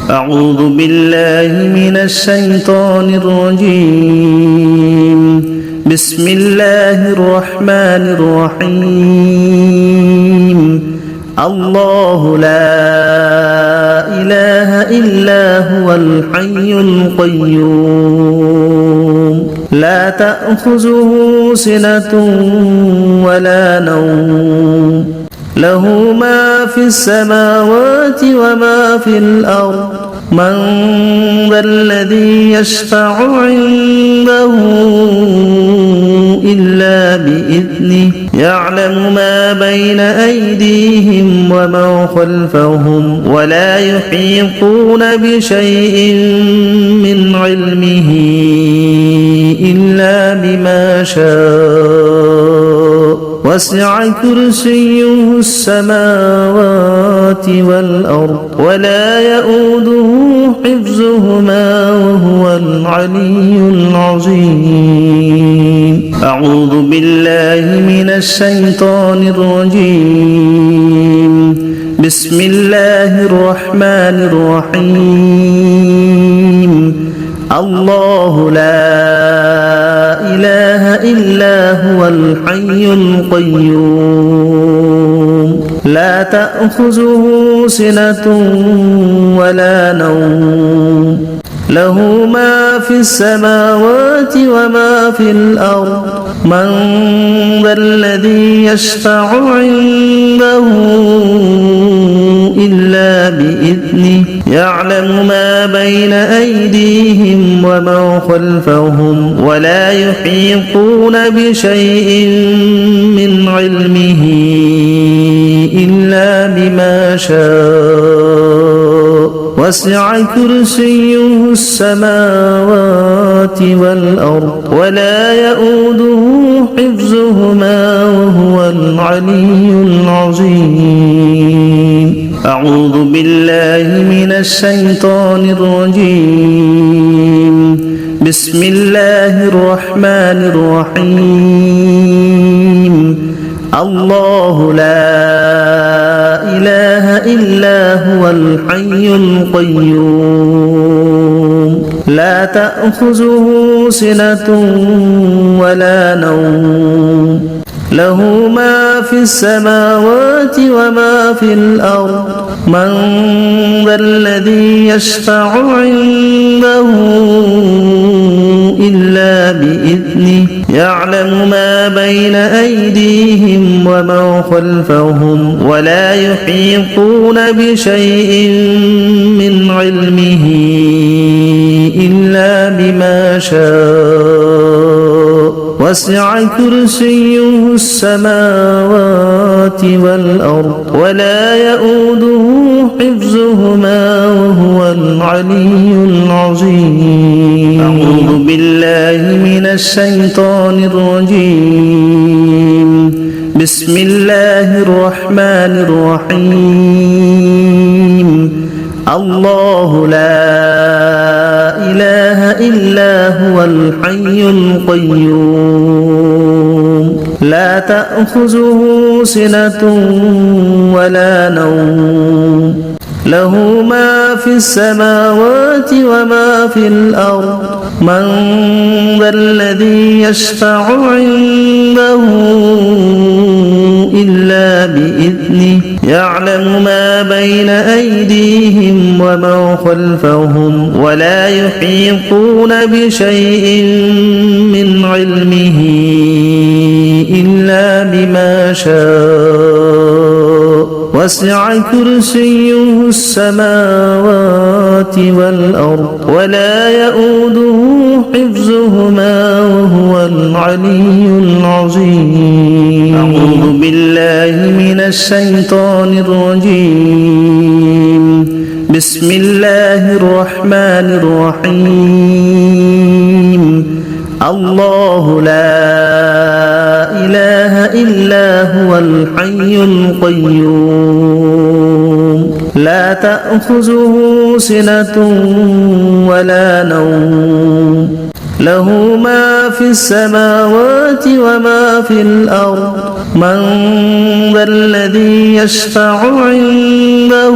أعوذ بالله من الشيطان الرجيم بسم الله الرحمن الرحيم الله لا إله إلا هو الحي القيوم لا تأخذه سنة ولا نوم له ما في السماوات وما في الأرض من ذا الذي يشفع عنده إلا بإذنه يعلم ما بين أيديهم وما خلفهم ولا يحيطون بشيء من علمه إلا بما شاء وسع كرسيه السماوات والأرض ولا يؤوده حفظهما وهو العلي العظيم أعوذ بالله من الشيطان الرجيم بسم الله الرحمن الرحيم الله لا إله إلا هو الحي القيوم لا تأخذه سنة ولا نوم له ما في السماوات وما في الأرض من ذا الذي يشفع عنده إلا بإذنه يعلم ما بين أيديهم وما خلفهم ولا يحيطون بشيء من علمه إلا بما شاء وسع كرسيه السماوات والأرض ولا يؤوده حفظهما وهو العلي العظيم أعوذ بالله من الشيطان الرجيم بسم الله الرحمن الرحيم الله لا إله إلا هو الحي القيوم لا تأخذه سنة ولا نوم له ما في السماوات وما في الأرض من ذا الذي يشفع عنده إلا بإذنه يعلم ما بين أيديهم وما خلفهم ولا يحيطون بشيء من علمه إلا بما شاء وسع كرسيه السماوات والأرض ولا يؤوده حفظهما وهو العلي العظيم أعوذ بالله من الشيطان الرجيم بسم الله الرحمن الرحيم الله لا إله إلا هو الحي القيوم لا تأخذه سنة ولا نوم له ما في السماوات وما في الأرض من ذا الذي يشفع عنده إلا بإذنه يعلم ما بين أيديهم وما خلفهم ولا يحيطون بشيء من علمه إلا بما شاء وسع كرسيه السماوات والأرض ولا يؤوده حفظهما وهو العلي العظيم أعوذ بالله من الشيطان الرجيم بسم الله الرحمن الرحيم الله لا إله إلا هو الحي القيوم لا تأخذه سنة ولا نوم له ما في السماوات وما في الأرض من ذا الذي يشفع عنده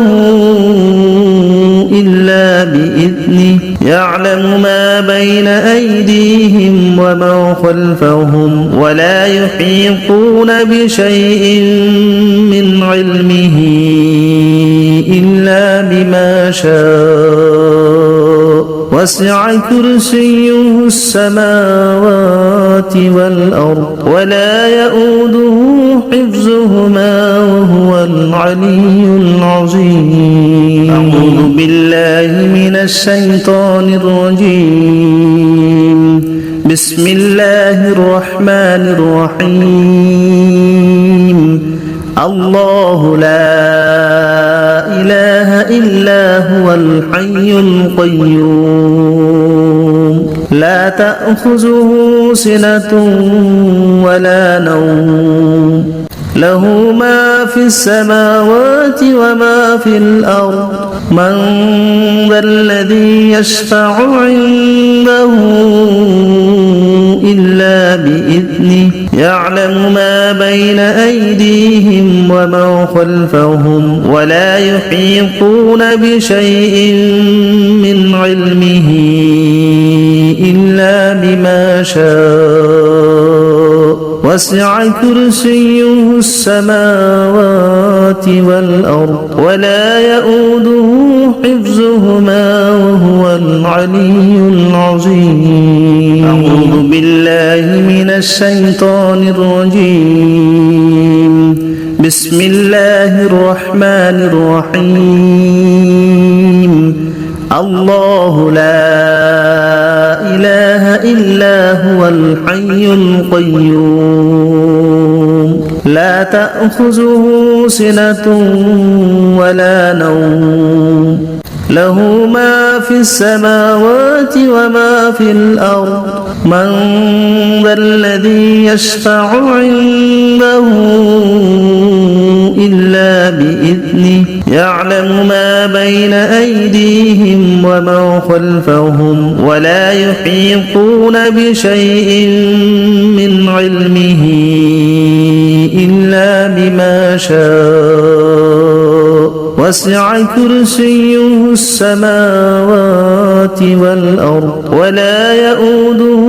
إلا بإذنه يعلم ما بين أيديهم وما خلفهم ولا يحيطون بشيء من علمه إلا بما شاء وسع كرسيه السماوات والأرض ولا يؤوده حفظهما وهو العلي العظيم. أعوذ بالله من الشيطان الرجيم. بسم الله الرحمن الرحيم. الله لا إله إلا هو الحي القيوم لا تأخذه سنة ولا نوم له ما في السماوات وما في الأرض من ذا الذي يشفع عنده إلا بإذنه يعلم ما بين أيديهم وما خلفهم ولا يحيطون بشيء من علمه إلا بما شاء وسع كرسيه السماوات والأرض ولا يؤوده حفظهما وهو العلي العظيم. أعوذ بالله من الشيطان الرجيم. بسم الله الرحمن الرحيم. الله لا إله إلا هو الحي القيوم لا تأخذه سنة ولا نوم له ما في السماوات وما في الأرض من ذا الذي يشفع عنده إلا بإذنه يعلم ما بين أيديهم وما خلفهم ولا يحيطون بشيء من علمه إلا بما شاء وسع كرسيه السماوات والأرض ولا يؤوده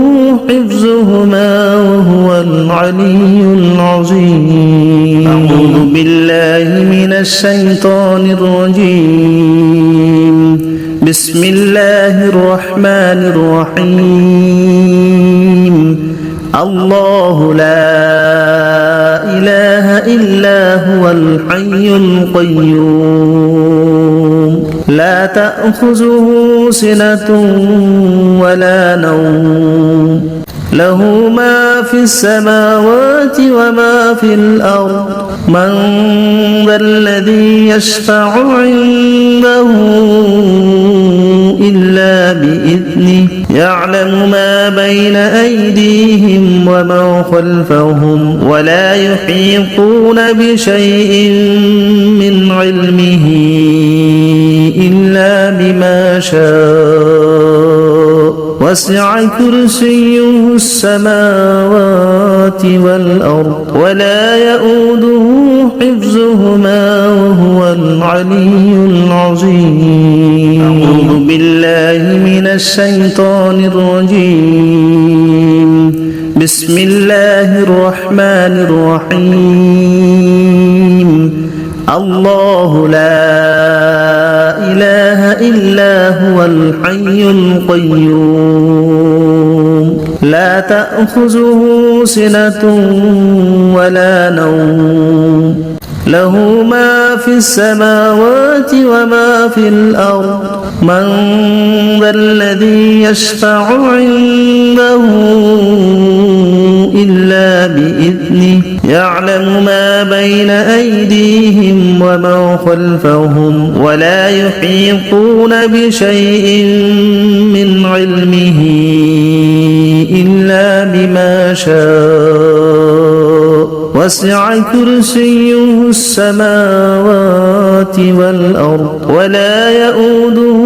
حفظهما وهو العلي العظيم. أعوذ بالله من الشيطان الرجيم. بسم الله الرحمن الرحيم. الله لا إله إلا هو الحي القيوم لا تأخذه سنة ولا نوم له ما في السماوات وما في الأرض من ذا الذي يشفع عنده إلا بإذنه يعلم ما بين أيديهم وما خلفهم ولا يحيطون بشيء من علمه إلا بما شاء وسع كرسيه السماوات والأرض ولا يؤوده حفظهما وهو العلي العظيم. أعوذ بالله من الشيطان الرجيم. بسم الله الرحمن الرحيم. الله لا إله إلا هو الحي القيوم لا تأخذه سنة ولا نوم له ما في السماوات وما في الأرض من ذا الذي يشفع عنده إلا بإذنه يعلم ما بين أيديهم وما خلفهم ولا يحيطون بشيء من علمه إلا بما شاء وسع كرسيه السماوات والأرض ولا يؤوده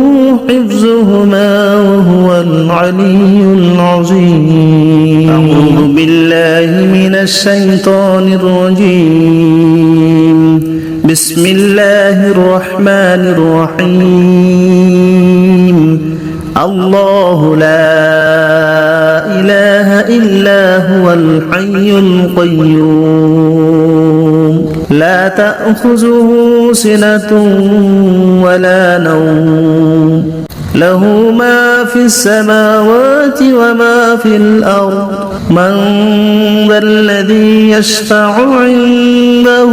حفظهما وهو العلي العظيم. أعوذ بالله من الشيطان الرجيم. بسم بسم الله الرحمن الرحيم الله لا إله إلا هو الحي القيوم لا تأخذه سنة ولا نوم له ما في السماوات وما في الأرض من ذا الذي يشفع عنده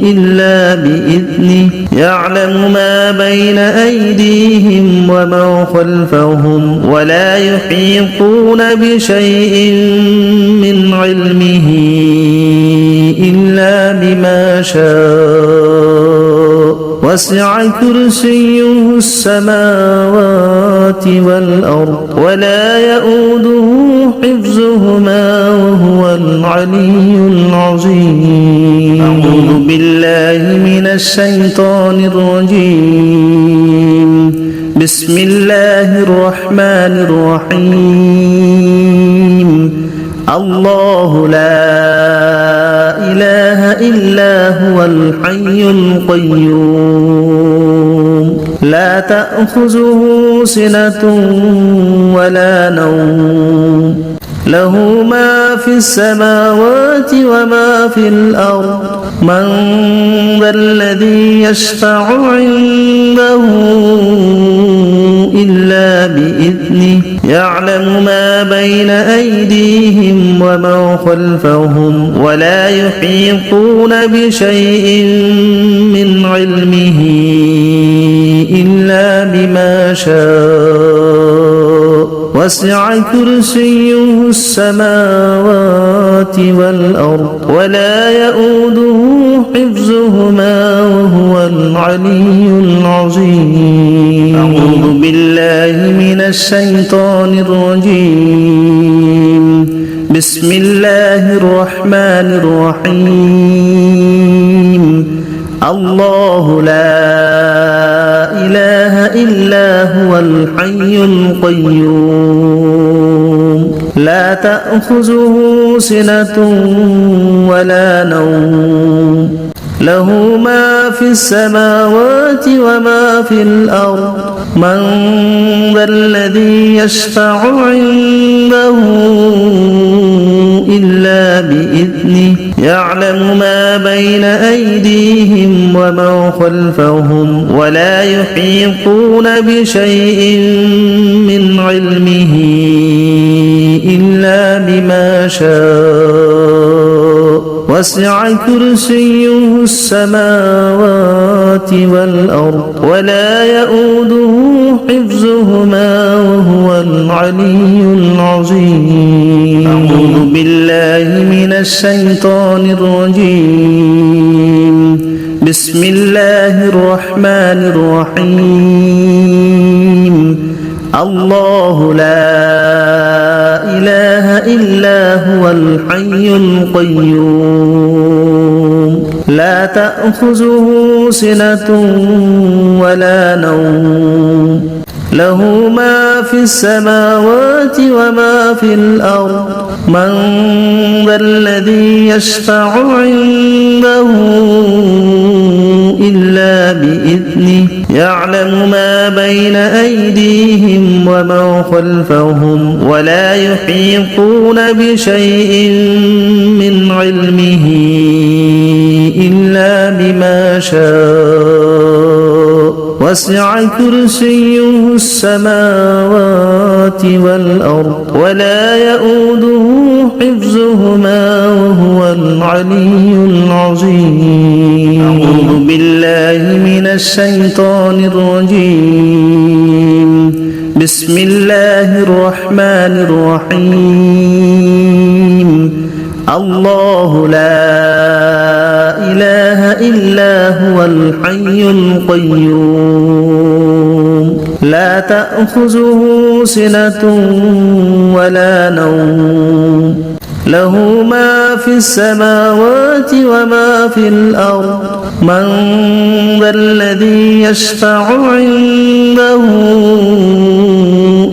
إلا بإذنه يعلم ما بين أيديهم وما خلفهم ولا يحيطون بشيء من علمه إلا بما شاء وسع كرسيه السماوات والأرض ولا يؤوده حفظهما وهو العلي العظيم أعوذ بالله من الشيطان الرجيم بسم الله الرحمن الرحيم الله لا إله إلا هو الحي القيوم لا تأخذه سنة ولا نوم له ما في السماوات وما في الأرض من ذا الذي يشفع عنده إلا بإذنه يعلم ما بين أيديهم وما خلفهم ولا يحيطون بشيء من علمه إلا بما شاء وسع كرسيه السماوات والأرض ولا يؤوده حفظهما وهو العلي العظيم أعوذ بالله من الشيطان الرجيم بسم الله الرحمن الرحيم الله لا إله إلا هو الحي القيوم لا تأخذه سنة ولا نوم له ما في السماوات وما في الأرض من ذا الذي يشفع عنده إلا بإذنه يعلم ما بين أيديهم وما خلفهم ولا يحيطون بشيء من علمه إلا بما شاء وسع كرسيه السماوات والأرض ولا يؤوده حفظهما وهو العلي العظيم أعوذ بالله من الشيطان الرجيم بسم الله الرحمن الرحيم الله لا إله إلا هو الحي القيوم لا تأخذه سنة ولا نوم له ما في السماوات وما في الأرض من ذا الذي يشفع عنده إلا بإذنه يعلم ما بين أيديهم وما خلفهم ولا يحيطون بشيء من علمه إلا بما شاء وسع كرسيه السماوات والأرض ولا يؤوده حفظهما وهو العلي العظيم أعوذ بالله من الشيطان الرجيم بسم الله الرحمن الرحيم الله لا إله إلا هو الحي القيوم لا تأخذه سنة ولا نوم له ما في السماوات وما في الأرض من ذا الذي يشفع عنده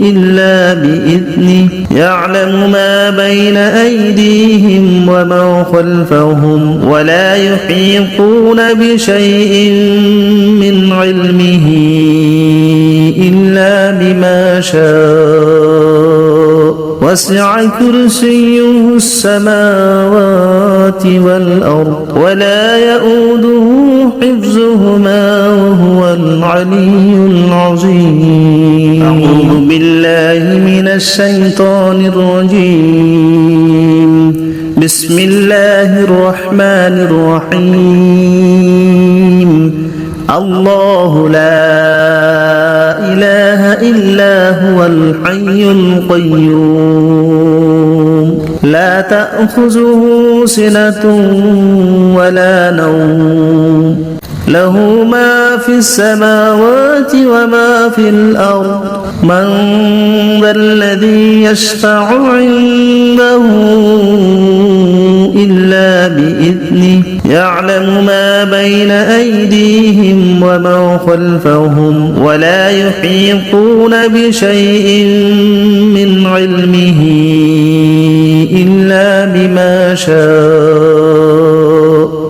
إلا إلا بإذنه يعلم ما بين أيديهم وما خلفهم ولا يحيطون بشيء من علمه إلا بما شاء وسع كرسيه السماوات والأرض ولا يؤوده حفظهما وهو العلي العظيم. أعوذ بالله من الشيطان الرجيم. بسم الله الرحمن الرحيم. الله لا إله إلا هو الحي القيوم لا تأخذه سنة ولا نوم له ما في السماوات وما في الأرض من ذا الذي يشفع عنده إلا بإذنه يعلم ما بين أيديهم وما خلفهم ولا يحيطون بشيء من علمه إلا بما شاء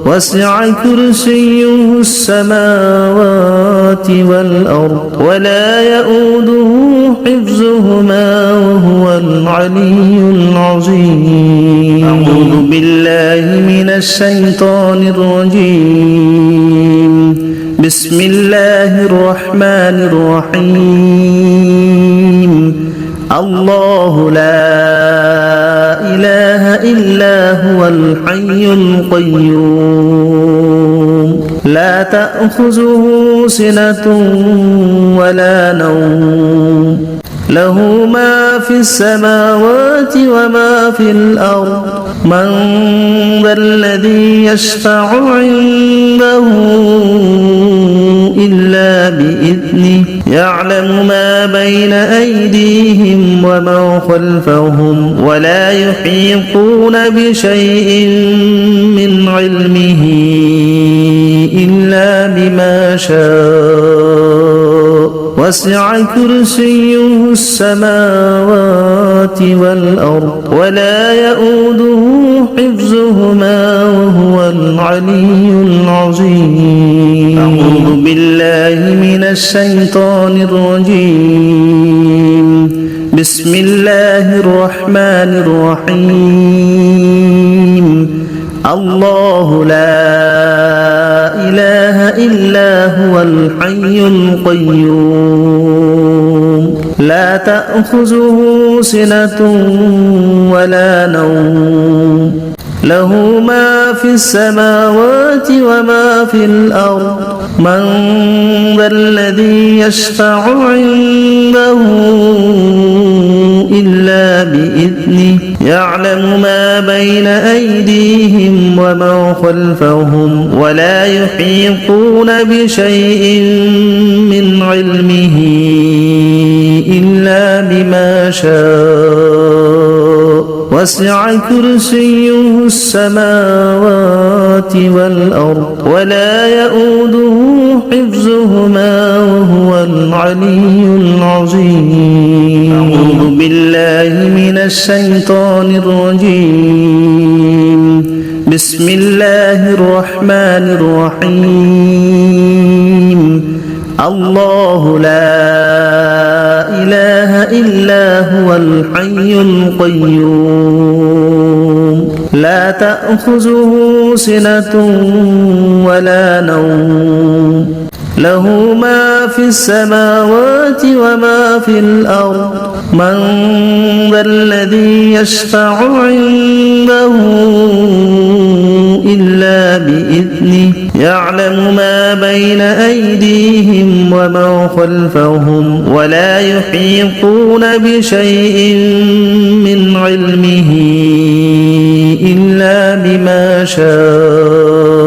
وسع كرسيه السماوات والأرض ولا يؤوده حفظهما وهو العلي العظيم. أعوذ بالله من الشيطان الرجيم. بسم الله الرحمن الرحيم. الله لا إله إلا هو الحي القيوم لا تأخذه سنة ولا نوم له ما في السماوات وما في الأرض من ذا الذي يشفع عنده إلا بإذنه يعلم ما بين أيديهم وما خلفهم ولا يحيطون بشيء من علمه إلا بما شاء وسع كرسيه السماوات والأرض ولا يؤوده حفظهما وهو العلي العظيم. أعوذ بالله من الشيطان الرجيم. بسم الله الرحمن الرحيم. الله لا إله إلا هو الحي القيوم لا تأخذه سنة ولا نوم له ما في السماوات وما في الأرض من ذا الذي يشفع عنده إلا بإذنه يعلم ما بين أيديهم وما خلفهم ولا يحيطون بشيء من علمه إلا بما شاء وسع كرسيه السماوات والأرض ولا يؤوده حفظهما وهو العلي العظيم. أعوذ بالله من الشيطان الرجيم. بسم الله الرحمن الرحيم. الله لا إله إلا هو الحي القيوم لا تأخذه سنة ولا نوم له ما في السماوات وما في الأرض من ذا الذي يشفع عنده إلا بإذنه يعلم ما بين أيديهم وما خلفهم ولا يحيطون بشيء من علمه إلا بما شاء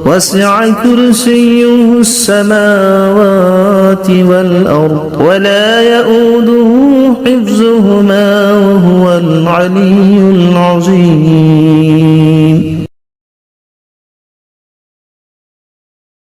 وسع كرسيه السماوات والأرض ولا يؤوده حفظهما وهو العلي العظيم.